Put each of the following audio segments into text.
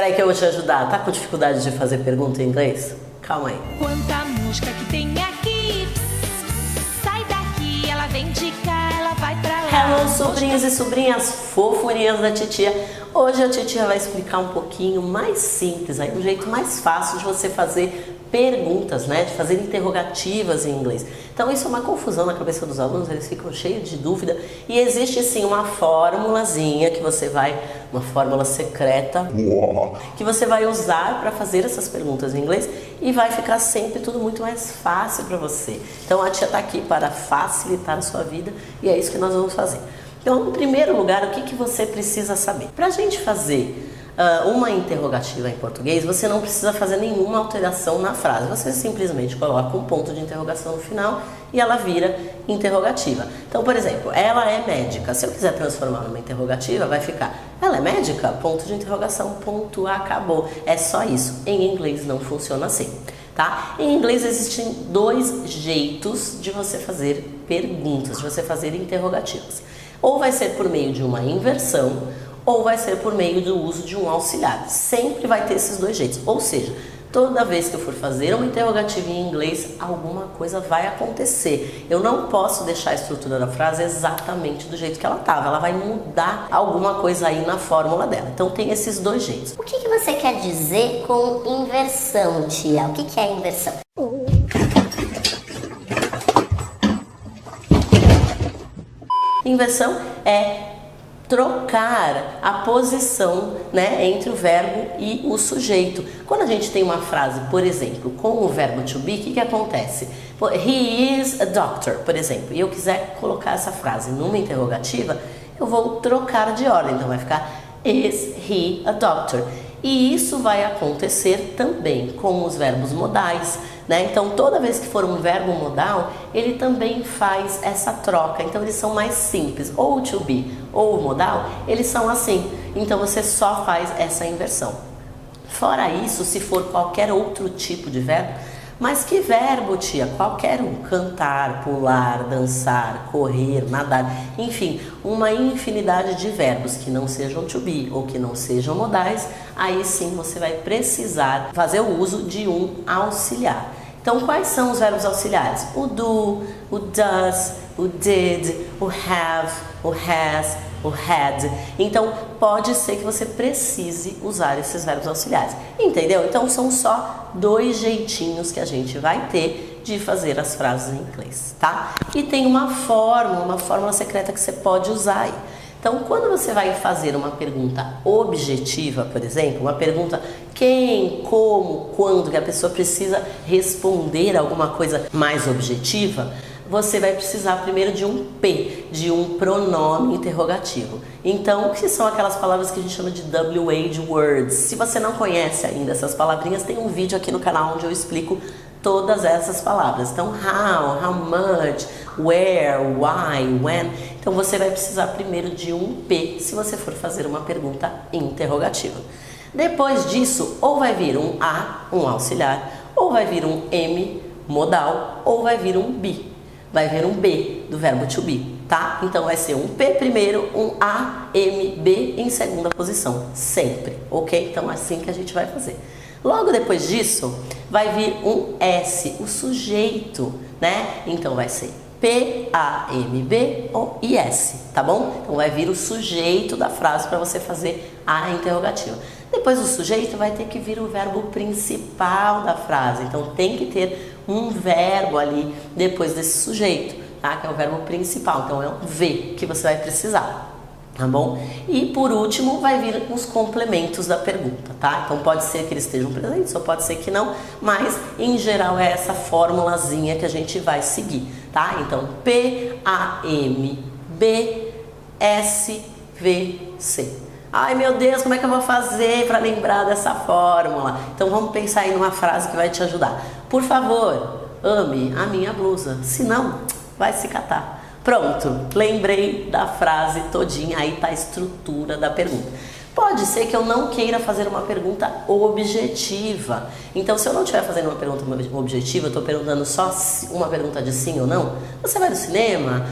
aí que eu vou te ajudar. Tá com dificuldade de fazer pergunta em inglês? Calma aí. Quanta mosca que tem aqui, sai daqui, ela vem de cá, ela vai pra lá. Hello, sobrinhos e sobrinhas fofurinhas da titia. Hoje a titia vai explicar um pouquinho mais simples, aí, um jeito mais fácil de você fazer perguntas, né? De fazer interrogativas em inglês. Então isso é uma confusão na cabeça dos alunos, eles ficam cheios de dúvida. E existe sim uma formulazinha que você vai, uma fórmula secreta, que você vai usar para fazer essas perguntas em inglês e vai ficar sempre tudo muito mais fácil para você. Então a tia está aqui para facilitar a sua vida e é isso que nós vamos fazer. Então, em primeiro lugar, o que você precisa saber? Para a gente fazer uma interrogativa em português, você não precisa fazer nenhuma alteração na frase. Você simplesmente coloca um ponto de interrogação no final e ela vira interrogativa. Então, por exemplo, ela é médica. Se eu quiser transformar numa interrogativa, vai ficar ela é médica? Ponto de interrogação, ponto, acabou. É só isso. Em inglês não funciona assim. Tá? Em inglês existem dois jeitos de você fazer perguntas, de você fazer interrogativas. Ou vai ser por meio de uma inversão, ou vai ser por meio do uso de um auxiliar. Sempre vai ter esses dois jeitos. Ou seja, toda vez que eu for fazer uma interrogativa em inglês, alguma coisa vai acontecer. Eu não posso deixar a estrutura da frase exatamente do jeito que ela estava. Ela vai mudar alguma coisa aí na fórmula dela. Então tem esses dois jeitos. O que você quer dizer com inversão, tia? O que é inversão? Inversão é trocar a posição, né, entre o verbo e o sujeito. Quando a gente tem uma frase, por exemplo, com o verbo to be, o que acontece? He is a doctor, por exemplo, e eu quiser colocar essa frase numa interrogativa, eu vou trocar de ordem, então vai ficar is he a doctor? E isso vai acontecer também com os verbos modais, né? Então, toda vez que for um verbo modal, ele também faz essa troca. Então, eles são mais simples. Ou o to be ou o modal, eles são assim. Então, você só faz essa inversão. Fora isso, se for qualquer outro tipo de verbo, mas que verbo, tia? Qualquer um. Cantar, pular, dançar, correr, nadar, enfim, uma infinidade de verbos que não sejam to be ou que não sejam modais, aí sim você vai precisar fazer o uso de um auxiliar. Então, quais são os verbos auxiliares? O do, o does, o did, o have, o has, o had. Então, pode ser que você precise usar esses verbos auxiliares. Entendeu? Então, são só dois jeitinhos que a gente vai ter de fazer as frases em inglês, tá? E tem uma fórmula secreta que você pode usar aí. Então, quando você vai fazer uma pergunta objetiva, por exemplo, uma pergunta quem, como, quando, que a pessoa precisa responder alguma coisa mais objetiva, você vai precisar primeiro de um P, de um pronome interrogativo. Então, o que são aquelas palavras que a gente chama de WH words? Se você não conhece ainda essas palavrinhas, tem um vídeo aqui no canal onde eu explico todas essas palavras. Então, how much, where, why, when. Então, você vai precisar primeiro de um P se você for fazer uma pergunta interrogativa. Depois disso, ou vai vir um A, um auxiliar, ou vai vir um M, modal, ou vai vir um be. Vai vir um B do verbo to be, tá? Então vai ser um P primeiro, um A, M, B em segunda posição, sempre, ok? Então é assim que a gente vai fazer. Logo depois disso, vai vir um S, o sujeito, né? Então vai ser P, A, M, B ou IS, tá bom? Então vai vir o sujeito da frase para você fazer a interrogativa. Depois do sujeito vai ter que vir o verbo principal da frase, então tem que ter um verbo ali depois desse sujeito, tá? Que é o verbo principal, então é um V que você vai precisar, tá bom? E por último vai vir os complementos da pergunta, tá? Então pode ser que eles estejam presentes ou pode ser que não, mas em geral é essa formulazinha que a gente vai seguir, tá? Então P, A, M, B, S, V, C. Ai meu Deus, como é que eu vou fazer para lembrar dessa fórmula? Então vamos pensar aí numa frase que vai te ajudar. Por favor, ame a minha blusa, senão vai se catar. Pronto, lembrei da frase todinha, aí tá a estrutura da pergunta. Pode ser que eu não queira fazer uma pergunta objetiva. Então, se eu não estiver fazendo uma pergunta objetiva, eu estou perguntando só uma pergunta de sim ou não. Você vai no cinema?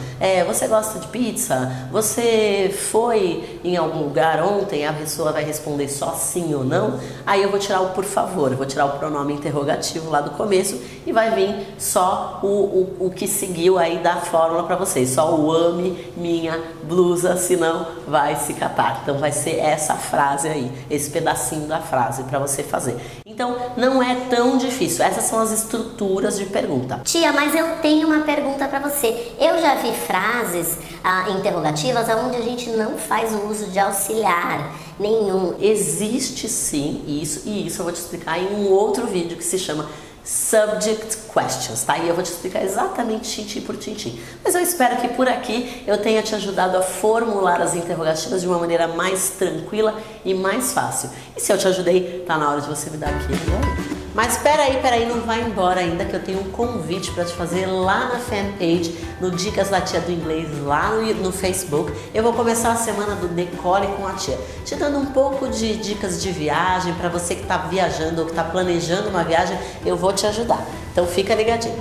Você gosta de pizza? Você foi em algum lugar ontem? A pessoa vai responder só sim ou não. Aí eu vou tirar o por favor, eu vou tirar o pronome interrogativo lá do começo e vai vir só o que seguiu aí da fórmula para vocês. Só o ame minha blusa, senão vai se catar. Então vai ser essa frase aí, esse pedacinho da frase para você fazer. Então não é tão difícil, essas são as estruturas de pergunta. Tia, mas eu tenho uma pergunta para você. Eu já vi frases interrogativas onde a gente não faz o uso de auxiliar nenhum. Existe sim isso, e isso eu vou te explicar em um outro vídeo que se chama Subject Questions, tá? E eu vou te explicar exatamente tintim por tintim. Mas eu espero que por aqui eu tenha te ajudado a formular as interrogativas de uma maneira mais tranquila e mais fácil. E se eu te ajudei, tá na hora de você me dar aqui um joinha. Mas peraí, não vai embora ainda, que eu tenho um convite para te fazer lá na fanpage, no Dicas da Tia do Inglês, lá no Facebook. Eu vou começar a semana do Decole com a Tia, te dando um pouco de dicas de viagem para você que está viajando ou que está planejando uma viagem, eu vou te ajudar. Então fica ligadinho.